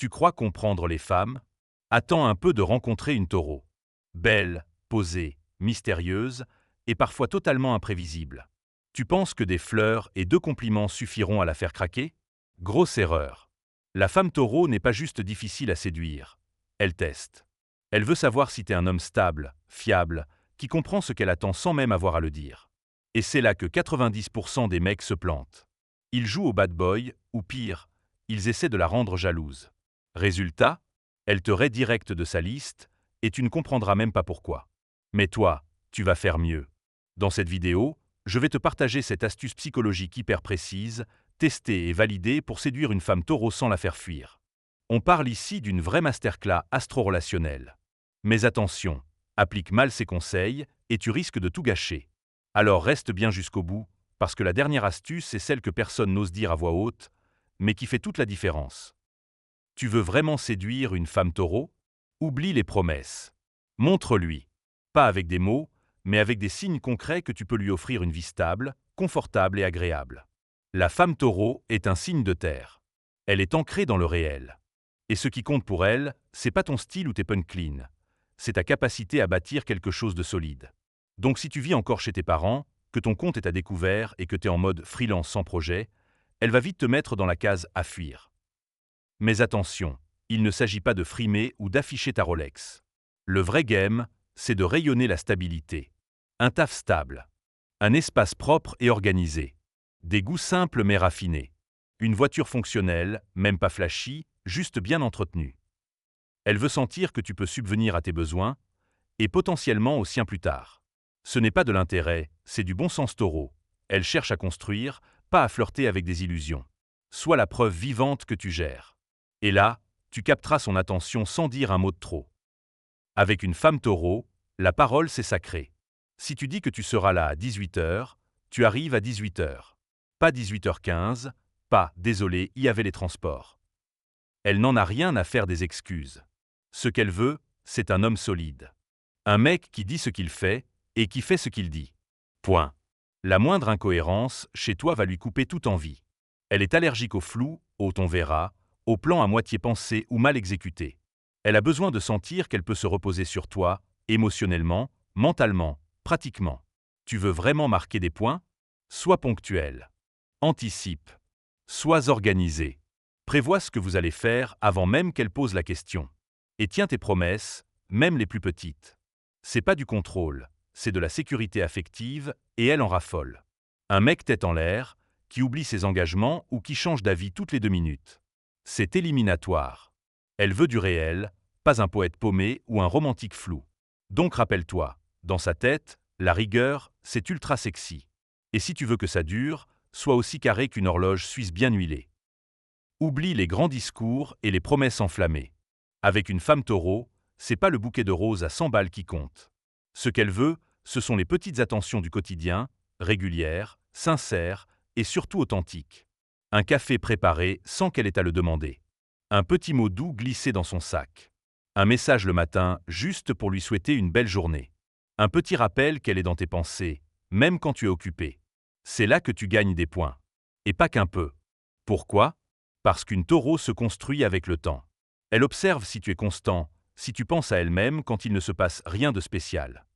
Tu crois comprendre les femmes? Attends un peu de rencontrer une taureau. Belle, posée, mystérieuse et parfois totalement imprévisible. Tu penses que des fleurs et 2 compliments suffiront à la faire craquer? Grosse erreur. La femme taureau n'est pas juste difficile à séduire. Elle teste. Elle veut savoir si t'es un homme stable, fiable, qui comprend ce qu'elle attend sans même avoir à le dire. Et c'est là que 90% des mecs se plantent. Ils jouent au bad boy, ou pire, ils essaient de la rendre jalouse. Résultat, elle te raie direct de sa liste, et tu ne comprendras même pas pourquoi. Mais toi, tu vas faire mieux. Dans cette vidéo, je vais te partager cette astuce psychologique hyper précise, testée et validée pour séduire une femme taureau sans la faire fuir. On parle ici d'une vraie masterclass astro-relationnelle. Mais attention, applique mal ces conseils et tu risques de tout gâcher. Alors reste bien jusqu'au bout, parce que la dernière astuce est celle que personne n'ose dire à voix haute, mais qui fait toute la différence. Tu veux vraiment séduire une femme taureau? Oublie les promesses. Montre-lui. Pas avec des mots, mais avec des signes concrets que tu peux lui offrir une vie stable, confortable et agréable. La femme taureau est un signe de terre. Elle est ancrée dans le réel. Et ce qui compte pour elle, c'est pas ton style ou tes punchlines. C'est ta capacité à bâtir quelque chose de solide. Donc si tu vis encore chez tes parents, que ton compte est à découvert et que tu es en mode freelance sans projet, elle va vite te mettre dans la case à fuir. Mais attention, il ne s'agit pas de frimer ou d'afficher ta Rolex. Le vrai game, c'est de rayonner la stabilité. Un taf stable. Un espace propre et organisé. Des goûts simples mais raffinés. Une voiture fonctionnelle, même pas flashy, juste bien entretenue. Elle veut sentir que tu peux subvenir à tes besoins, et potentiellement aux siens plus tard. Ce n'est pas de l'intérêt, c'est du bon sens taureau. Elle cherche à construire, pas à flirter avec des illusions. Sois la preuve vivante que tu gères. Et là, tu capteras son attention sans dire un mot de trop. Avec une femme taureau, la parole c'est sacré. Si tu dis que tu seras là à 18h, tu arrives à 18h. Pas 18h15, pas « désolé, il y avait les transports ». Elle n'en a rien à faire des excuses. Ce qu'elle veut, c'est un homme solide. Un mec qui dit ce qu'il fait et qui fait ce qu'il dit. Point. La moindre incohérence, chez toi, va lui couper toute envie. Elle est allergique au flou, au on verra, au plan à moitié pensé ou mal exécuté. Elle a besoin de sentir qu'elle peut se reposer sur toi, émotionnellement, mentalement, pratiquement. Tu veux vraiment marquer des points? Sois ponctuel. Anticipe. Sois organisé. Prévois ce que vous allez faire avant même qu'elle pose la question. Et tiens tes promesses, même les plus petites. C'est pas du contrôle, c'est de la sécurité affective et elle en raffole. Un mec tête en l'air, qui oublie ses engagements ou qui change d'avis toutes les 2 minutes. C'est éliminatoire. Elle veut du réel, pas un poète paumé ou un romantique flou. Donc rappelle-toi, dans sa tête, la rigueur, c'est ultra sexy. Et si tu veux que ça dure, sois aussi carré qu'une horloge suisse bien huilée. Oublie les grands discours et les promesses enflammées. Avec une femme taureau, c'est pas le bouquet de roses à 100 balles qui compte. Ce qu'elle veut, ce sont les petites attentions du quotidien, régulières, sincères et surtout authentiques. Un café préparé sans qu'elle ait à le demander. Un petit mot doux glissé dans son sac. Un message le matin juste pour lui souhaiter une belle journée. Un petit rappel qu'elle est dans tes pensées, même quand tu es occupé. C'est là que tu gagnes des points. Et pas qu'un peu. Pourquoi? Parce qu'une taureau se construit avec le temps. Elle observe si tu es constant, si tu penses à elle-même quand il ne se passe rien de spécial.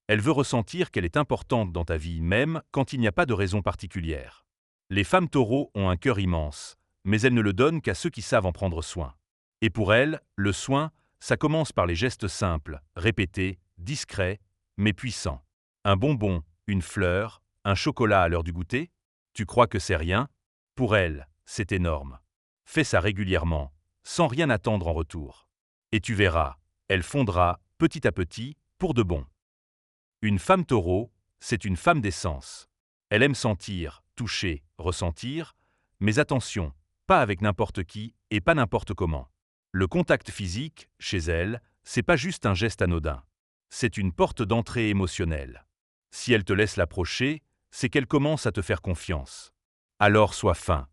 Elle veut ressentir qu'elle est importante dans ta vie même quand il n'y a pas de raison particulière. Les femmes taureaux ont un cœur immense, mais elles ne le donnent qu'à ceux qui savent en prendre soin. Et pour elles, le soin, ça commence par les gestes simples, répétés, discrets, mais puissants. Un bonbon, une fleur, un chocolat à l'heure du goûter? Tu crois que c'est rien? Pour elles, c'est énorme. Fais ça régulièrement, sans rien attendre en retour. Et tu verras, elle fondra, petit à petit, pour de bon. Une femme taureau, c'est une femme d'essence. Elle aime sentir, toucher, ressentir, mais attention, pas avec n'importe qui et pas n'importe comment. Le contact physique, chez elle, c'est pas juste un geste anodin. C'est une porte d'entrée émotionnelle. Si elle te laisse l'approcher, c'est qu'elle commence à te faire confiance. Alors sois fin,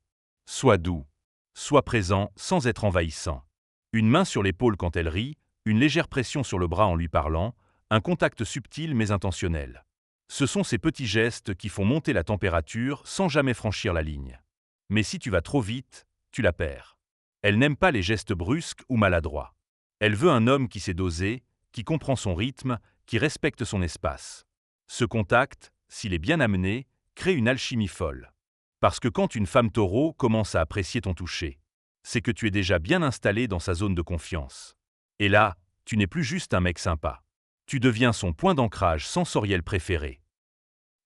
sois doux, sois présent sans être envahissant. Une main sur l'épaule quand elle rit, une légère pression sur le bras en lui parlant, un contact subtil mais intentionnel. Ce sont ces petits gestes qui font monter la température sans jamais franchir la ligne. Mais si tu vas trop vite, tu la perds. Elle n'aime pas les gestes brusques ou maladroits. Elle veut un homme qui sait doser, qui comprend son rythme, qui respecte son espace. Ce contact, s'il est bien amené, crée une alchimie folle. Parce que quand une femme taureau commence à apprécier ton toucher, c'est que tu es déjà bien installé dans sa zone de confiance. Et là, tu n'es plus juste un mec sympa. Tu deviens son point d'ancrage sensoriel préféré.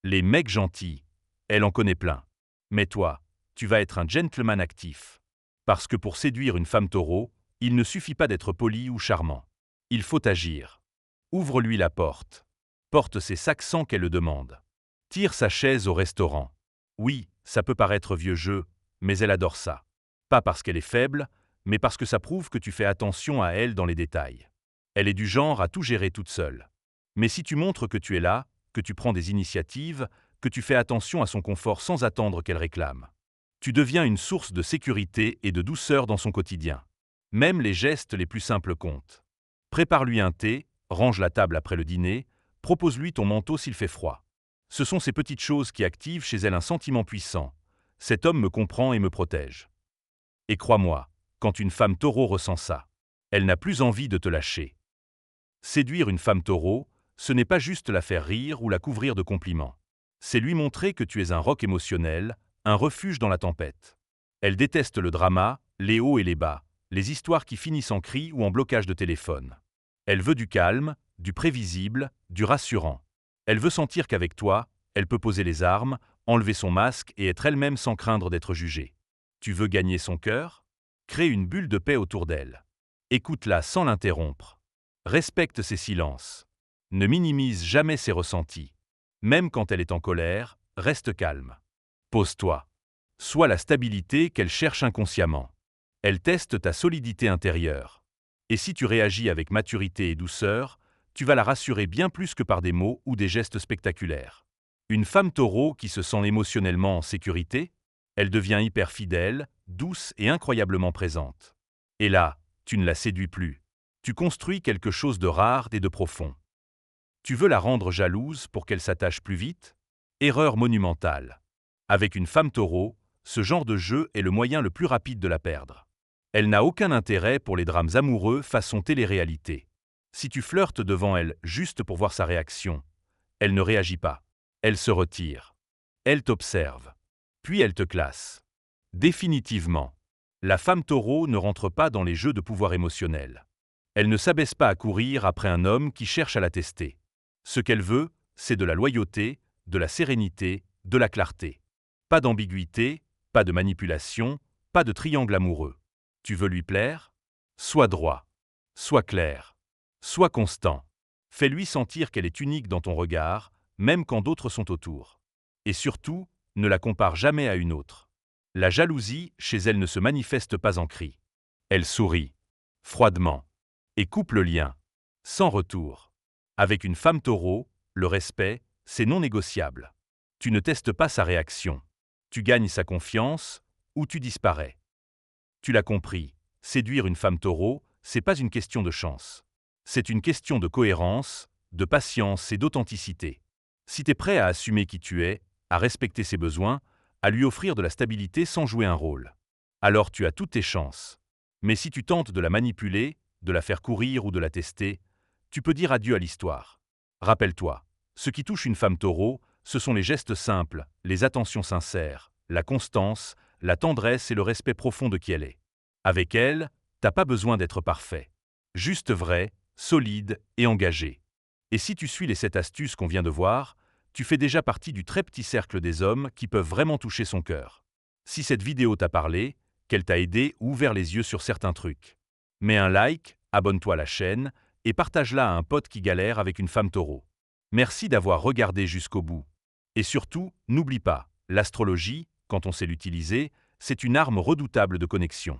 Les mecs gentils, elle en connaît plein. Mais toi, tu vas être un gentleman actif. Parce que pour séduire une femme taureau, il ne suffit pas d'être poli ou charmant. Il faut agir. Ouvre-lui la porte. Porte ses sacs sans qu'elle le demande. Tire sa chaise au restaurant. Oui, ça peut paraître vieux jeu, mais elle adore ça. Pas parce qu'elle est faible, mais parce que ça prouve que tu fais attention à elle dans les détails. Elle est du genre à tout gérer toute seule. Mais si tu montres que tu es là, que tu prends des initiatives, que tu fais attention à son confort sans attendre qu'elle réclame, tu deviens une source de sécurité et de douceur dans son quotidien. Même les gestes les plus simples comptent. Prépare-lui un thé, range la table après le dîner, propose-lui ton manteau s'il fait froid. Ce sont ces petites choses qui activent chez elle un sentiment puissant. Cet homme me comprend et me protège. Et crois-moi, quand une femme taureau ressent ça, elle n'a plus envie de te lâcher. Séduire une femme taureau, ce n'est pas juste la faire rire ou la couvrir de compliments. C'est lui montrer que tu es un roc émotionnel, un refuge dans la tempête. Elle déteste le drama, les hauts et les bas, les histoires qui finissent en cris ou en blocage de téléphone. Elle veut du calme, du prévisible, du rassurant. Elle veut sentir qu'avec toi, elle peut poser les armes, enlever son masque et être elle-même sans craindre d'être jugée. Tu veux gagner son cœur? Crée une bulle de paix autour d'elle. Écoute-la sans l'interrompre. Respecte ses silences. Ne minimise jamais ses ressentis. Même quand elle est en colère, reste calme. Pose-toi. Sois la stabilité qu'elle cherche inconsciemment. Elle teste ta solidité intérieure. Et si tu réagis avec maturité et douceur, tu vas la rassurer bien plus que par des mots ou des gestes spectaculaires. Une femme taureau qui se sent émotionnellement en sécurité, elle devient hyper fidèle, douce et incroyablement présente. Et là, tu ne la séduis plus. Tu construis quelque chose de rare et de profond. Tu veux la rendre jalouse pour qu'elle s'attache plus vite? Erreur monumentale. Avec une femme taureau, ce genre de jeu est le moyen le plus rapide de la perdre. Elle n'a aucun intérêt pour les drames amoureux façon télé-réalité. Si tu flirtes devant elle juste pour voir sa réaction, elle ne réagit pas. Elle se retire. Elle t'observe. Puis elle te classe. Définitivement. La femme taureau ne rentre pas dans les jeux de pouvoir émotionnel. Elle ne s'abaisse pas à courir après un homme qui cherche à la tester. Ce qu'elle veut, c'est de la loyauté, de la sérénité, de la clarté. Pas d'ambiguïté, pas de manipulation, pas de triangle amoureux. Tu veux lui plaire? Sois droit. Sois clair. Sois constant. Fais-lui sentir qu'elle est unique dans ton regard, même quand d'autres sont autour. Et surtout, ne la compare jamais à une autre. La jalousie, chez elle, ne se manifeste pas en cris. Elle sourit, froidement, et coupe le lien, sans retour. Avec une femme taureau, le respect, c'est non négociable. Tu ne testes pas sa réaction. Tu gagnes sa confiance, ou tu disparais. Tu l'as compris, séduire une femme taureau, c'est pas une question de chance. C'est une question de cohérence, de patience et d'authenticité. Si tu es prêt à assumer qui tu es, à respecter ses besoins, à lui offrir de la stabilité sans jouer un rôle, alors tu as toutes tes chances. Mais si tu tentes de la manipuler, de la faire courir ou de la tester, tu peux dire adieu à l'histoire. Rappelle-toi, ce qui touche une femme taureau, ce sont les gestes simples, les attentions sincères, la constance, la tendresse et le respect profond de qui elle est. Avec elle, t'as pas besoin d'être parfait. Juste vrai, solide et engagé. Et si tu suis les 7 astuces qu'on vient de voir, tu fais déjà partie du très petit cercle des hommes qui peuvent vraiment toucher son cœur. Si cette vidéo t'a parlé, qu'elle t'a aidé ou ouvert les yeux sur certains trucs, mets un like, abonne-toi à la chaîne et partage-la à un pote qui galère avec une femme taureau. Merci d'avoir regardé jusqu'au bout. Et surtout, n'oublie pas, l'astrologie, quand on sait l'utiliser, c'est une arme redoutable de connexion.